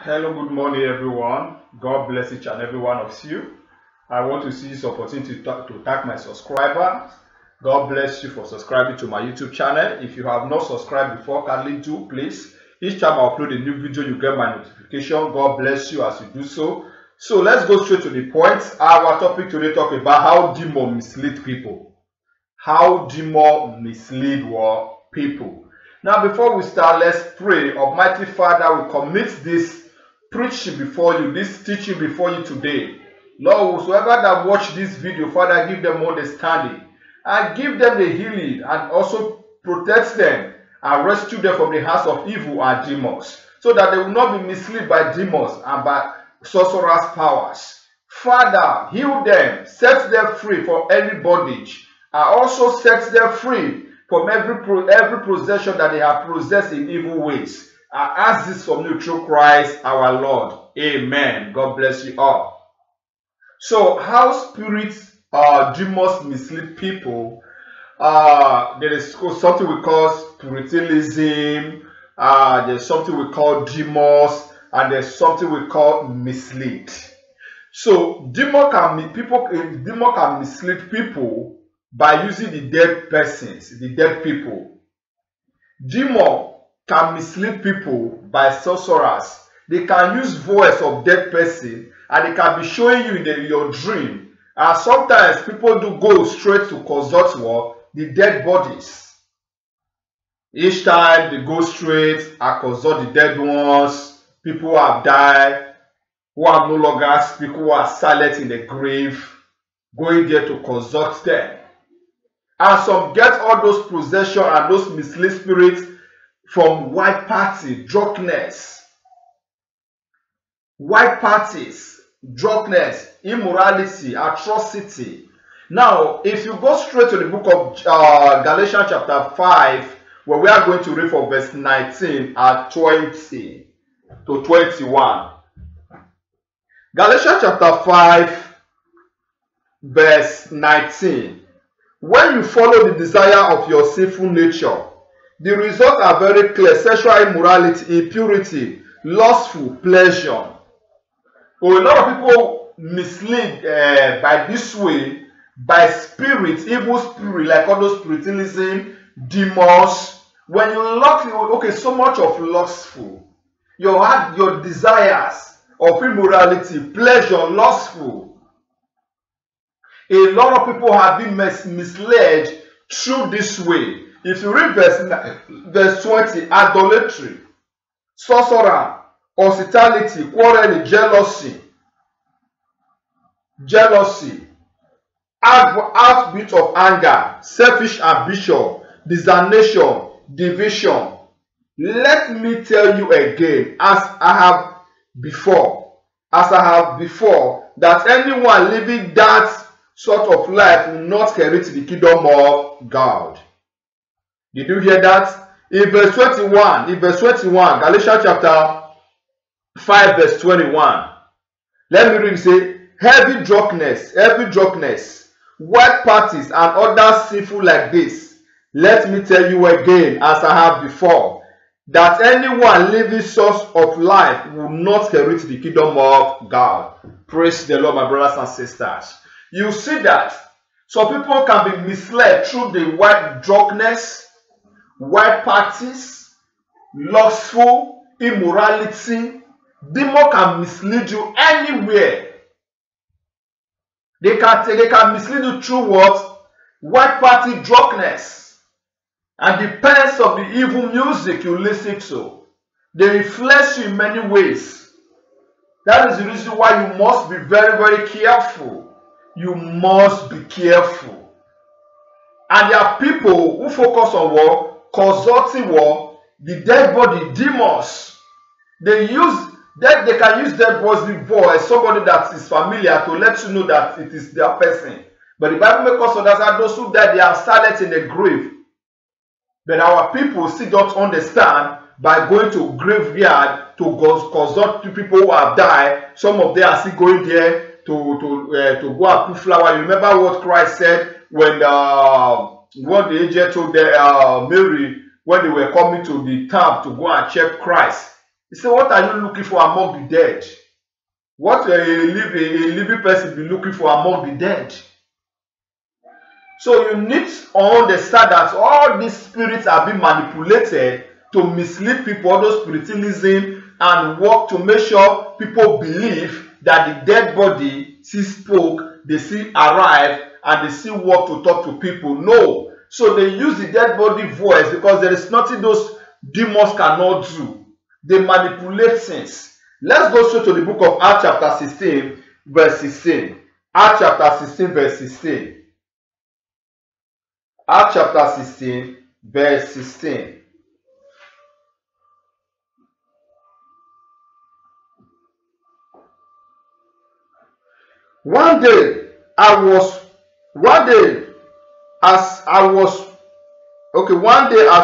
Hello, good morning, everyone. God bless each and every one of you. I want to see this opportunity to thank my subscribers. God bless you for subscribing to my YouTube channel. If you have not subscribed before, kindly do, please. Each time I upload a new video, you get my notification. God bless you as you do so. So let's go straight to the point. Our topic today talk about how demon mislead people. How demon mislead people. Now, before we start, let's pray. Almighty Father, we commit this preaching before you, this teaching before you today. Lord, whosoever that watch this video, Father, give them understanding and give them the healing and also protect them and rescue them from the hands of evil and demons, so that they will not be misled by demons and by sorcerers' powers. Father, heal them, set them free from any bondage, and also set them free from every possession that they have possessed in evil ways. I ask this from you through Christ our Lord. Amen. God bless you all. So, how spirits demons mislead people? There is something we call spiritualism. There's something we call demons, and there's something we call mislead. So, demon can mislead people by using the dead persons, the dead people. Demon can mislead people by sorcerers. They can use voice of dead person and they can be showing you in your dream. And sometimes people do go straight to consult the dead bodies. Each time they go straight and consult the dead ones, people who have died, who have no longer speak, who are silent in the grave, going there to consult them. And some get all those possession and those mislead spirits from white party, drunkenness. White parties, drunkenness, immorality, atrocity. Now, if you go straight to the book of Galatians chapter 5, where we are going to read from verse 19 and 20 to 21. Galatians chapter 5, verse 19. When you follow the desire of your sinful nature, the results are very clear: sexual immorality, impurity, lustful pleasure. So a lot of people mislead by this way, by spirit, evil spirit, like all those spiritualism, demons. When you lock, okay, so much of lustful, your desires of immorality, pleasure, lustful. A lot of people have been misled through this way. If you read verse 20, idolatry, sorcerer, hospitality, quarreling, jealousy, outburst of anger, selfish ambition, dishonesty, division. Let me tell you again, as I have before, that anyone living that sort of life will not inherit the kingdom of God. Did you hear that? In verse 21, Galatians chapter 5, verse 21. Let me read it. Say, heavy drunkenness, white parties, and other sinful like this. Let me tell you again, as I have before, that anyone living source of life will not inherit the kingdom of God. Praise the Lord, my brothers and sisters. You see that some people can be misled through the white drunkenness, white parties, lustful, immorality. Demon can mislead you anywhere. They can mislead you through what? White party drunkenness. And depends of the evil music you listen to. They influence you in many ways. That is the reason why you must be very, very careful. You must be careful. And there are people who focus on what? Consulting what? The dead body, demons. They can use dead body voice, somebody that is familiar, to let you know that it is their person. But the Bible makes us understand those who die, they are silent in the grave. But our people still don't understand by going to graveyard to consult to people who have died. Some of them are still going there to go and put flower. You remember what Christ said when the angel told Mary when they were coming to the tomb to go and check Christ. He He said, what are you looking for among the dead? What a living person be looking for among the dead? So you need to understand that all these spirits are being manipulated to mislead people, all those spiritualism, and work to make sure people believe that the dead body still spoke, they still arrive, and they still work to talk to people. No. So they use the dead body voice because there is nothing those demons cannot do. They manipulate things. Let's go straight to the book of Acts chapter 16, verse 16. Acts chapter 16, verse 16. Acts chapter 16, verse 16. One day as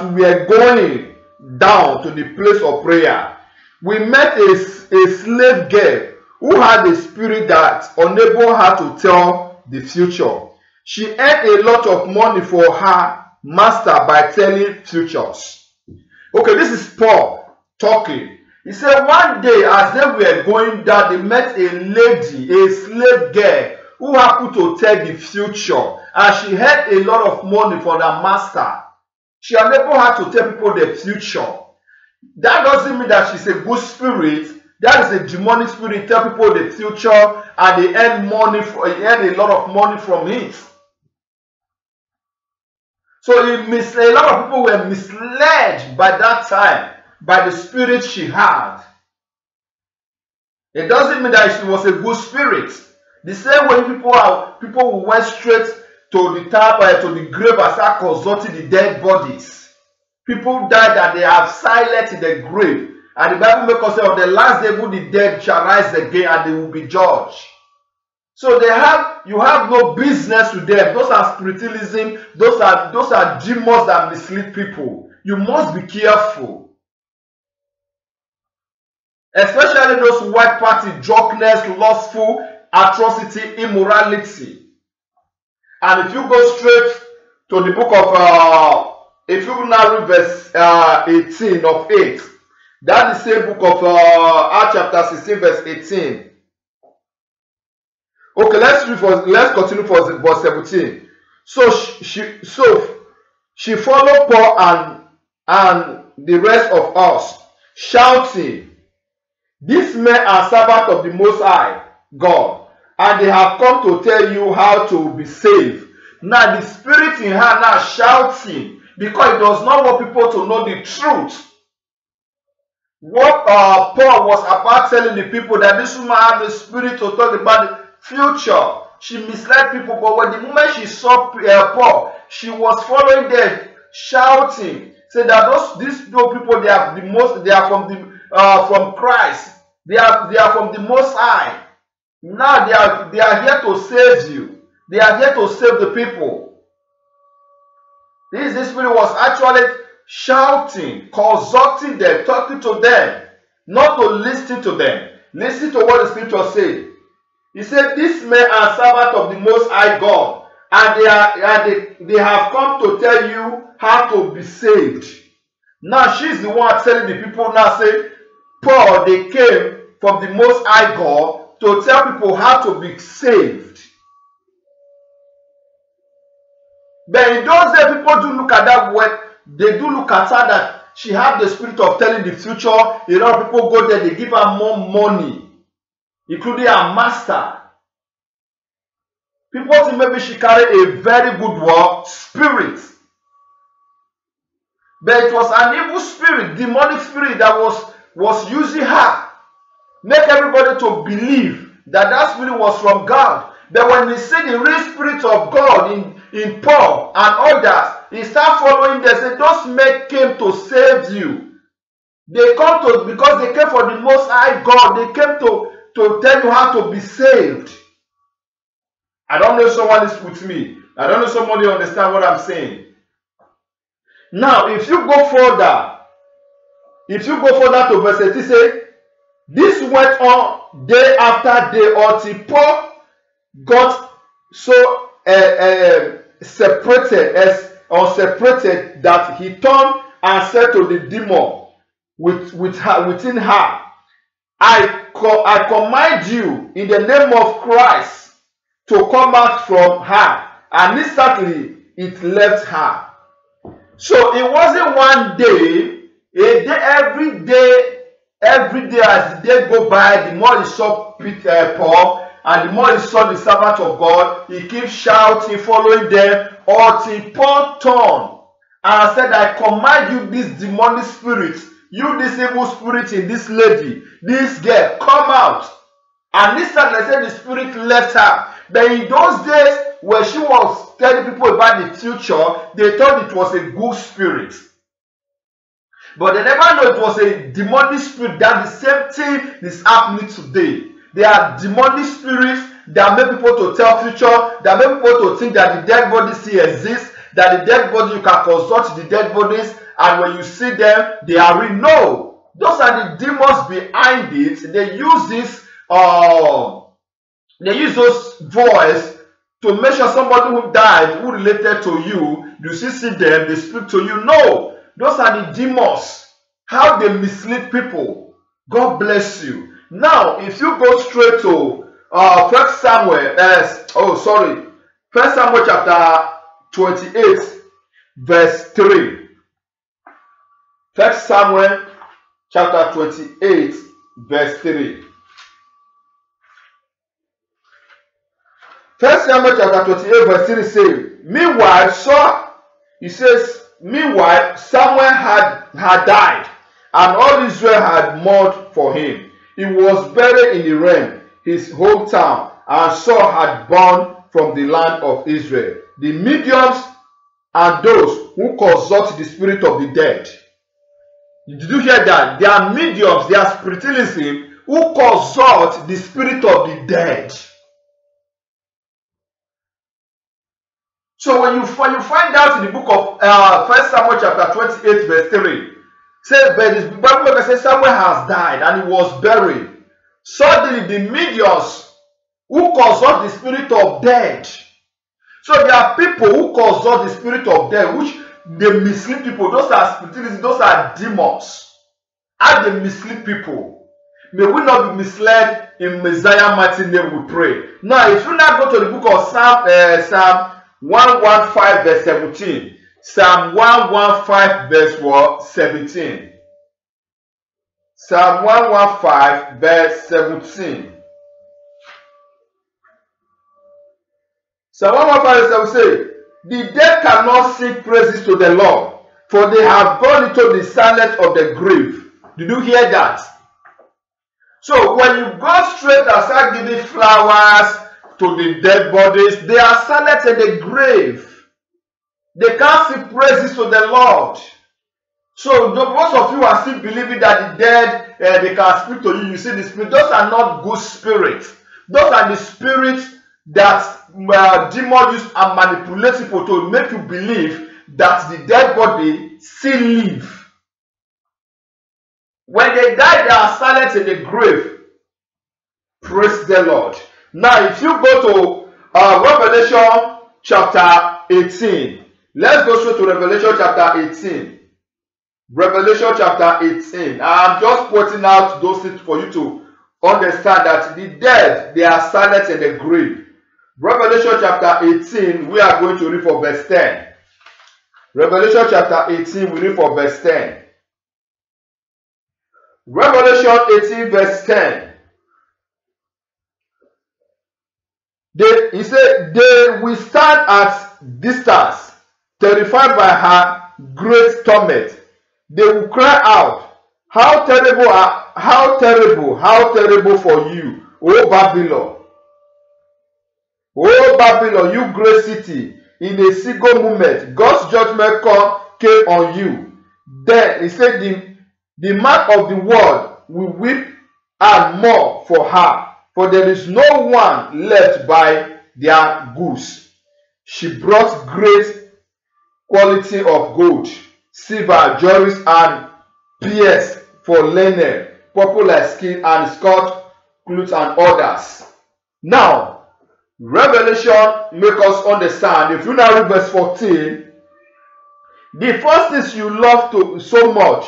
we were going down to the place of prayer, we met a slave girl who had a spirit that unable her to tell the future. She earned a lot of money for her master by telling futures. Okay, this is Paul talking. He said one day as they were going down, they met a lady, a slave girl, who happened to tell the future. And she had a lot of money for the master. She enabled her to tell people the future. That doesn't mean that she's a good spirit. That is a demonic spirit. Tell people the future and they earn money, earn a lot of money from it. So a lot of people were misled by that time by the spirit she had. It doesn't mean that she was a good spirit. The same way people who went straight to the top to the grave and start consulting the dead bodies. People died and they have silence in the grave. And the Bible makes us say on the last day the dead shall rise again and they will be judged. So you have no business with them. Those are spiritualism, those are demons that mislead people. You must be careful. Especially those white party, drunkenness, lustful, atrocity, immorality. And if you go straight to the book of, if you now read verse 18 of 8, that is the same book of Acts chapter 16 verse 18. Okay, let's continue for verse 17. So she followed Paul and the rest of us, shouting, "These men are servants of the Most High God, and they have come to tell you how to be saved." Now the spirit in her now shouting because it does not want people to know the truth. What Paul was about telling the people, that this woman had the spirit to talk about the future. She misled people, but when the moment she saw Paul, she was following them, shouting, say that these people they are from Christ. They are from the Most High. Now they are here to save you. They are here to save the people. This spirit was actually shouting, consulting them, talking to them, not to listen to them. Listen to what the scripture says. He said, "These men are servants of the Most High God, and they have come to tell you how to be saved." Now she's the one telling the people now, say, Paul, they came from the Most High God to tell people how to be saved. But in those days, people do look at that word. They do look at her that she had the spirit of telling the future. A lot of people go there, they give her more money, including her master. People think maybe she carried a very good word, spirit. But it was an evil spirit, demonic spirit that was using her. Make everybody to believe that spirit was from God. But when they see the real spirit of God in Paul and others, he start following them. Say, those men came to save you. They come to, because they came for the Most High God. They came to tell you how to be saved. I don't know if someone is with me. I don't know if somebody understand what I'm saying. Now, if you go further to verse 18, say, this went on day after day until Paul got so separated that he turned and said to the demon, within her. I command you in the name of Christ to come out from her. And instantly it left her. So it wasn't one day, a day, every day as the day go by, the more he saw Paul, and the more he saw the servant of God, he keeps shouting, following them, until Paul turned and said, I command you, this demonic spirit, you this evil spirit in this lady, this girl, come out. And this time they said the spirit left her. Then in those days, when she was telling people about the future, they thought it was a good spirit. But they never know it was a demonic spirit. That the same thing is happening today. There are demonic spirits that make people to tell future, that make people to think that the dead body still exists, that the dead body, you can consult the dead bodies, and when you see them, they are real. No, those are the demons behind it. They use this, they use those voice to make sure somebody who died, who related to you see them, they speak to you. No, those are the demons. How they mislead people. God bless you. Now, if you go straight to 1 Samuel chapter 28, verse 3. 1 Samuel chapter 28, verse 3. 1 Samuel chapter 28, verse 3 says, Meanwhile, Samuel had died, and all Israel had mourned for him. He was buried in Ramah, his hometown, and Saul had gone from the land of Israel. The mediums and those who consult the spirit of the dead. Did you hear that? They are mediums, they are spiritualism who consult the spirit of the dead. So when you find out in the book of 1 Samuel chapter 28 verse 3, the Bible says Samuel has died and he was buried. Suddenly the mediums who consult the spirit of dead. So there are people who consult the spirit of dead, which they mislead people. Those are spiritualists, those are demons. How they mislead people. May we not be misled. In Messiah mighty name we pray. Now if you now go to the book of Psalm 115 verse 17. Psalm 115 verse 17. Psalm 115 verse 17. Psalm 115 verse 17 says, the dead cannot sing praises to the Lord, for they have gone into the silence of the grave. Did you hear that? So when you go straight and start giving flowers to the dead bodies, they are silent in the grave. They can't sing praises to the Lord. So most of you are still believing that the dead, they can speak to you. You see the spirit. Those are not good spirits. Those are the spirits that demons use and manipulate people to make you believe that the dead body still live. When they die, they are silent in the grave. Praise the Lord. Now, if you go to Revelation chapter 18, let's go straight to Revelation chapter 18. Revelation chapter 18. I'm just pointing out those things for you to understand that the dead, they are silent in the grave. Revelation chapter 18, we are going to read for verse 10. Revelation chapter 18, we read for verse 10. Revelation 18, verse 10. He said, they will stand at distance, terrified by her great torment. They will cry out, how terrible, how terrible, how terrible for you, O Babylon. O Babylon, you great city, in a single moment, God's judgment came on you. Then he said, the man of the world will weep and mourn for her, for there is no one left by their goods. She brought great quality of gold, silver, jewelry, and pearls for linen, purple like skin, and scarlet clothes, and others. Now, Revelation make us understand. If you now read verse 14, the first things you love to so much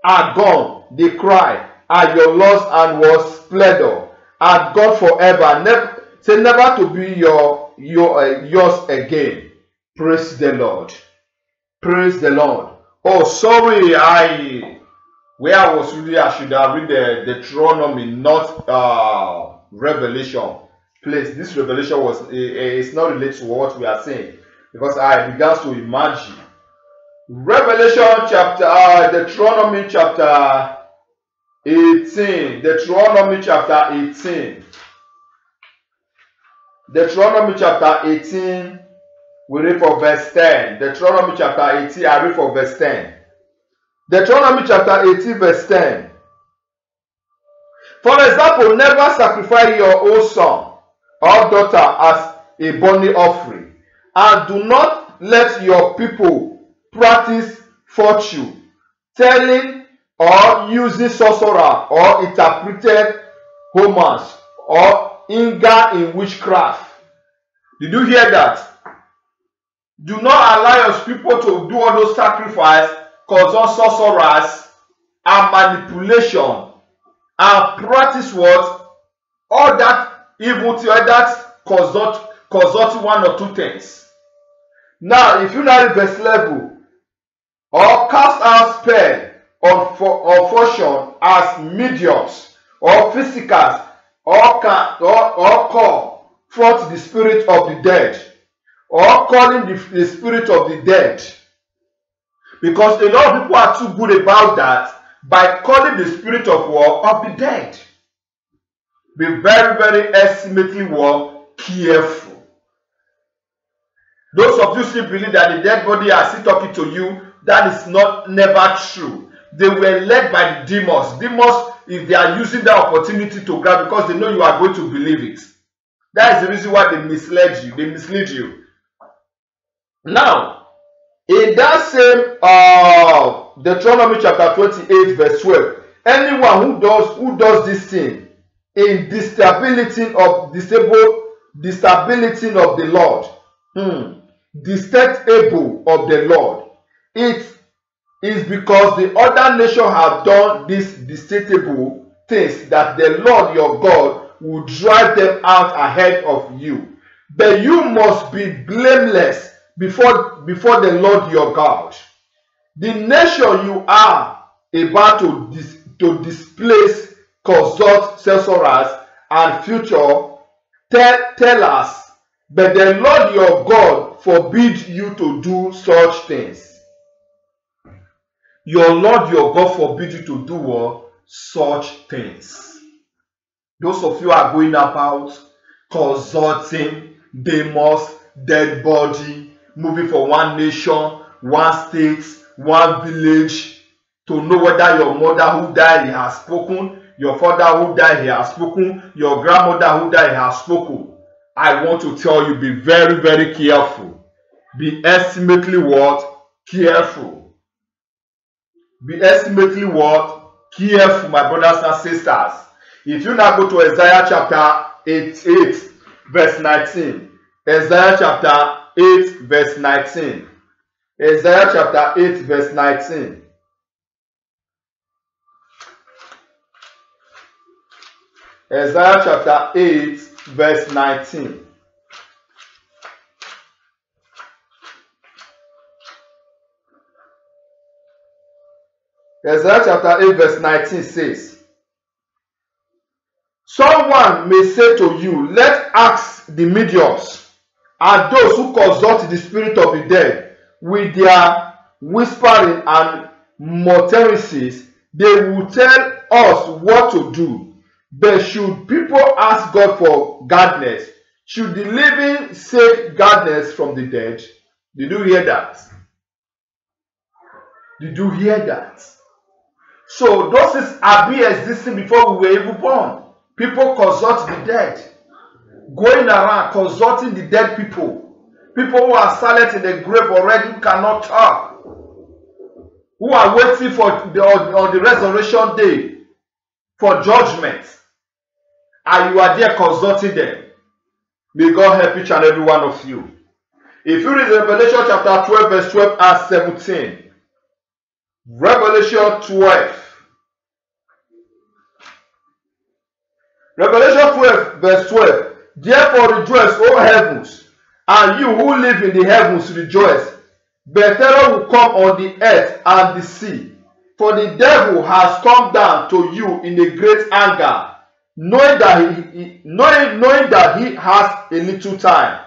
are gone, they cry, are your loss and was splendor, are gone forever, never to be yours again. Praise the Lord. Praise the Lord. Oh, sorry, where I was reading, I should have read the Deuteronomy, not Revelation. Please, this revelation is not related to what we are saying, because I began to imagine. Revelation chapter, Deuteronomy chapter 18. Deuteronomy chapter 18. Deuteronomy chapter 18, we read for verse 10. Deuteronomy chapter 18, I read for verse 10. Deuteronomy chapter 18, verse 10. For example, never sacrifice your own son or daughter as a burnt offering, and do not let your people practice fortune telling or using sorcerer or interpreted homers or engage in witchcraft. Did you hear that? Do not allow your people to do all those sacrifices, cause all sorcerers and manipulation, and practice what? All that evil thing, that consult one or two things. Now, if you now verse level, or cast out spell on fortune as mediums or physicals, or call forth the spirit of the dead, or calling the spirit of the dead. Because a lot of people are too good about that, by calling the spirit of war of the dead. Be very, very estimately careful. Those of you still believe that the dead body are still talking to you, that is never true. They were led by the demons. Demons, if they are using that opportunity to grab, because they know you are going to believe it. That is the reason why they mislead you. They mislead you. Now, in that same Deuteronomy chapter 28, verse 12, anyone who does this thing in destability of the Lord, distastable of the Lord, it is because the other nation have done these detestable things that the Lord your God will drive them out ahead of you. But you must be blameless before the Lord your God. The nation you are about to displace, consult sorcerers and future tellers, but the Lord your God forbid you to do such things. Your Lord your God forbid you to do what? Such things. Those of you are going about consulting demons, dead body, moving from one nation, one state, one village, to know whether your mother who died he has spoken, your father who died he has spoken, your grandmother who died he has spoken. I want to tell you, be very, very careful. Be estimately what? Careful. Be estimately what? Careful, my brothers and sisters. If you now go to Isaiah chapter 8, verse 19. Isaiah chapter 8, verse 19. Isaiah chapter 8, verse 19. Isaiah chapter 8, verse 19. Isaiah chapter 8, verse 19 says, someone may say to you, let's ask the mediums and those who consult the spirit of the dead with their whispering and mutterances, they will tell us what to do. But should people ask God for guidance? Should the living seek guidance from the dead? Did you hear that? Did you hear that? So those things have been existing before we were even born. People consult the dead. Going around consulting the dead people. People who are silent in the grave already, who cannot talk. Who are waiting for on the resurrection day for judgment. And you are there consulting them. May God help each and every one of you. If you read Revelation chapter 12, verse 12 and 17, Revelation 12. Revelation 12, verse 12. Therefore rejoice, O heavens, and you who live in the heavens rejoice. But terror will come on the earth and the sea. For the devil has come down to you in a great anger, knowing that he has a little time.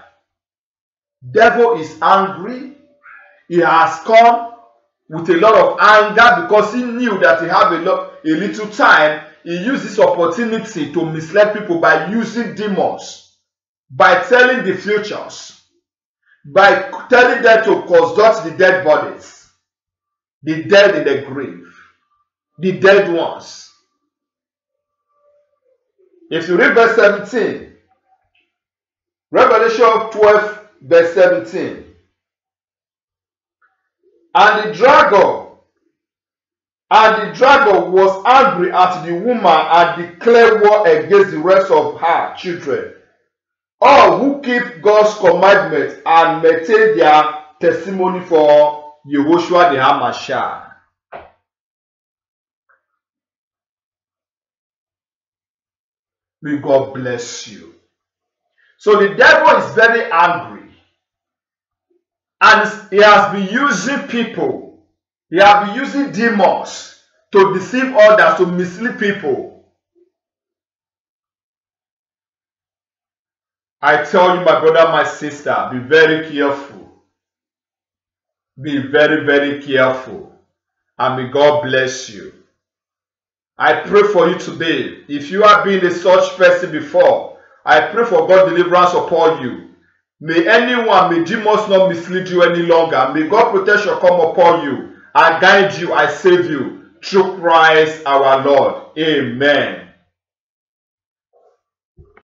Devil is angry. He has come with a lot of anger because he knew that he had a little time. He used this opportunity to mislead people by using demons, by telling the futures, by telling them to consult the dead bodies, the dead in the grave, the dead ones. If you read verse 17, Revelation 12, verse 17, and the dragon was angry at the woman and declared war against the rest of her children, all who keep God's commandments and maintain their testimony for Yehoshua the HaMashiach. May God bless you. So the devil is very angry. And he has been using people. He has been using demons to deceive others, to mislead people. I tell you, my brother, my sister, be very careful. Be very, very careful. And may God bless you. I pray for you today. If you have been a such person before, I pray for God's deliverance upon you. May demons not mislead you any longer. May God protection come upon you. I guide you, I save you. Through Christ our Lord. Amen.